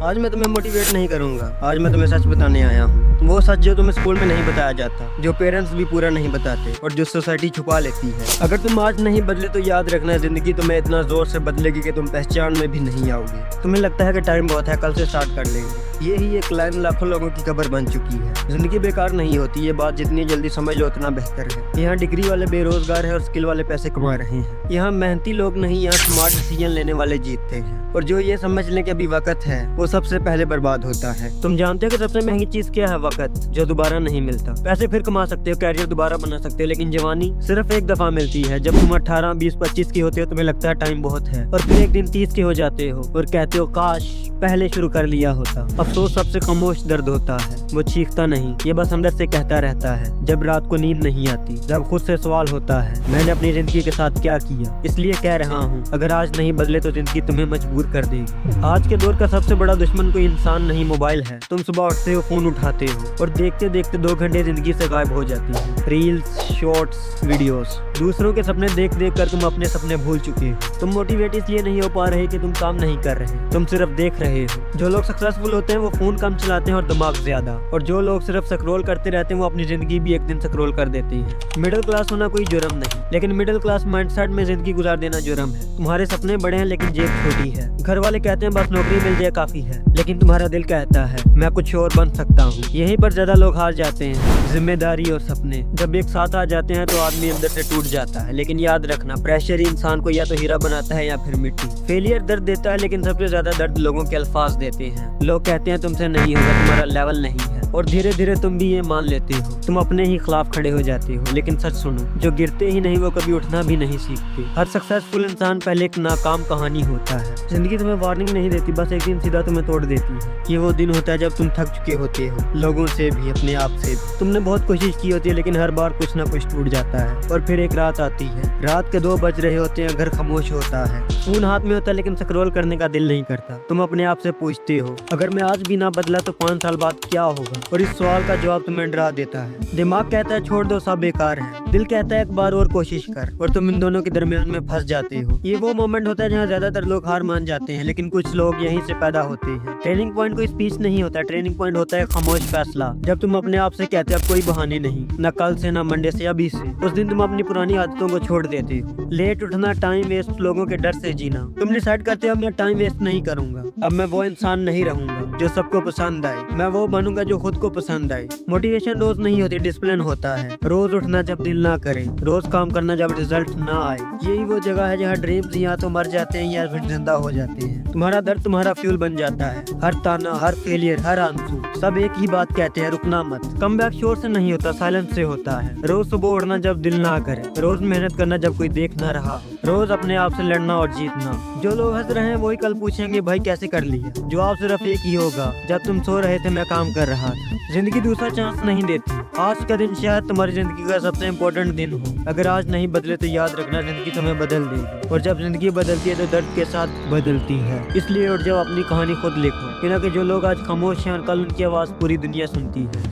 आज मैं तुम्हें मोटिवेट नहीं करूंगा। आज मैं तुम्हें सच बताने आया हूँ, वो सच जो तुम्हें स्कूल में नहीं बताया जाता, जो पेरेंट्स भी पूरा नहीं बताते और जो सोसाइटी छुपा लेती है। अगर तुम आज नहीं बदले तो याद रखना, जिंदगी तुम्हें इतना जोर से बदलेगी कि तुम पहचान में भी नहीं आओगे। तुम्हें लगता है कि टाइम बहुत है, कल से स्टार्ट कर लेंगे। यही एक लाइन लाखों लोगों की खबर बन चुकी है। जिंदगी बेकार नहीं होती, ये बात जितनी जल्दी समझ लो उतना बेहतर है। यहाँ डिग्री वाले बेरोजगार है और स्किल वाले पैसे कमा रहे हैं। यहाँ मेहनती लोग नहीं, यहाँ स्मार्ट डिसीजन लेने वाले जीतते हैं। और जो ये समझ ले कि अभी वक्त है, वो सबसे पहले बर्बाद होता है। तुम जानते हो कि सबसे महंगी चीज क्या है? वक्त, जो दोबारा नहीं मिलता। पैसे फिर कमा सकते हो, कैरियर दोबारा बना सकते हो, लेकिन जवानी सिर्फ एक दफा मिलती है। जब तुम 18, 20, 25 की होते हो तुम्हें लगता है टाइम बहुत है, और फिर एक दिन 30 के हो जाते हो और कहते हो काश पहले शुरू कर लिया होता। अफसोस सबसे खामोश दर्द होता है, वो चीखता नहीं, ये बस अंदर से कहता रहता है। जब रात को नींद नहीं आती, जब खुद से सवाल होता है मैंने अपनी जिंदगी के साथ क्या किया। इसलिए कह रहा हूँ, अगर आज नहीं बदले तो जिंदगी तुम्हें मजबूर कर देगी। आज के दौर का सबसे बड़ा दुश्मन कोई इंसान नहीं, मोबाइल है। तुम सुबह उठते हो, फोन उठाते हो और देखते देखते 2 घंटे जिंदगी से गायब हो जाती है। रील्स, शॉर्ट्स, वीडियोस, दूसरों के सपने देख देख कर तुम अपने सपने भूल चुके हो। तुम मोटिवेट इसलिए नहीं हो पा रहे कि तुम काम नहीं कर रहे, तुम सिर्फ देख रहे हो। जो लोग सक्सेसफुल होते हैं वो फोन कम चलाते हैं और दिमाग ज्यादा, और जो लोग सिर्फ स्क्रॉल करते रहते हैं वो अपनी जिंदगी भी एक दिन स्क्रॉल कर देते हैं। मिडिल क्लास होना कोई जुर्म नहीं, लेकिन मिडिल क्लास माइंडसेट में जिंदगी गुजार देना जुर्म है। तुम्हारे सपने बड़े हैं लेकिन जेब छोटी है। घर वाले कहते हैं बस नौकरी मिल जाए काफी है, लेकिन तुम्हारा दिल कहता है मैं कुछ और बन सकता हूँ। यहीं पर ज्यादा लोग हार जाते हैं। जिम्मेदारी और सपने जब एक साथ आ जाते हैं तो आदमी अंदर से टूट जाता है। लेकिन याद रखना, प्रेशर ही इंसान को या तो हीरा बनाता है या फिर मिट्टी। फेलियर दर्द देता है, लेकिन सबसे ज्यादा दर्द लोगों के अल्फाज देते हैं। लोग कहते हैं तुमसे नहीं होगा, तुम्हारा लेवल नहीं है, और धीरे धीरे तुम भी ये मान लेते हो। तुम अपने ही खिलाफ खड़े हो जाते हो। लेकिन सच सुनो, जो गिरते ही नहीं वो कभी उठना भी नहीं सीखते। हर सक्सेसफुल इंसान पहले एक नाकाम कहानी होता है। जिंदगी तुम्हें वार्निंग नहीं देती, बस एक दिन सीधा तुम्हें तोड़ देती है। ये वो दिन होता है जब तुम थक चुके होते हो, लोगों से भी, अपने आप से भी। तुमने बहुत कोशिश की होती है, लेकिन हर बार कुछ ना कुछ टूट जाता है। और फिर एक रात आती है, रात के 2 बज रहे होते हैं, घर खामोश होता है, फोन हाथ में होता है, लेकिन स्क्रॉल करने का दिल नहीं करता। तुम अपने आप से पूछते हो अगर मैं आज भी ना बदला तो 5 साल बाद क्या होगा। और इस सवाल का जवाब तुम्हें डरा देता है। दिमाग कहता है छोड़ दो, सब बेकार है। दिल कहता है एक बार और कोशिश कर, और तुम इन दोनों के दरमियान में फंस जाते हो। ये वो मोमेंट होता है जहाँ ज्यादातर लोग हार मान जाते हैं, लेकिन कुछ लोग यहीं से पैदा होते हैं। ट्रेनिंग पॉइंट कोई स्पीच नहीं होता, ट्रेनिंग पॉइंट होता है खामोश फैसला। जब तुम अपने आप से कहते हो अब कोई बहाने नहीं, न कल से, न मंडे से, अभी से, उस दिन तुम अपनी पुरानी आदतों को छोड़ देते हो। लेट उठना, टाइम वेस्ट, लोगों के डर से जीना। तुम डिसाइड करते हो मैं टाइम वेस्ट नहीं करूंगा। अब मैं वो इंसान नहीं रहूंगा जो सबको पसंद आए, मैं वो बनूंगा जो खुद को पसंद आए। मोटिवेशन रोज नहीं होती, डिसिप्लिन होता है। रोज उठना जब दिल ना करे, रोज काम करना जब रिजल्ट ना आए। यही वो जगह है जहाँ ड्रीम्स या तो मर जाते हैं या फिर जिंदा हो जाते हैं। तुम्हारा दर्द तुम्हारा फ्यूल बन जाता है। हर ताना, हर फेलियर, हर आंसू, सब एक ही बात कहते हैं, रुकना मत। कमबैक शोर से नहीं होता, साइलेंस से होता है। रोज सुबह उठना जब दिल ना करे, रोज मेहनत करना जब कोई देख ना रहा हो, रोज अपने आप से लड़ना और जीतना। जो लोग हंस रहे हैं वही कल पूछेंगे भाई कैसे कर लिया। जवाब सिर्फ एक ही होगा, जब तुम सो रहे थे मैं काम कर रहा था। जिंदगी दूसरा चांस नहीं देती। आज का दिन शायद तुम्हारी जिंदगी का सबसे इम्पोर्टेंट दिन हो। अगर आज नहीं बदले तो याद रखना, जिंदगी तुम्हें बदल देगी। और जब जिंदगी बदलती है तो दर्द के साथ बदलती है। इसलिए उठ जाओ, अपनी कहानी खुद लिखो, क्योंकि जो लोग आज खामोश हैं और कल उनकी आवाज पूरी दुनिया सुनती है।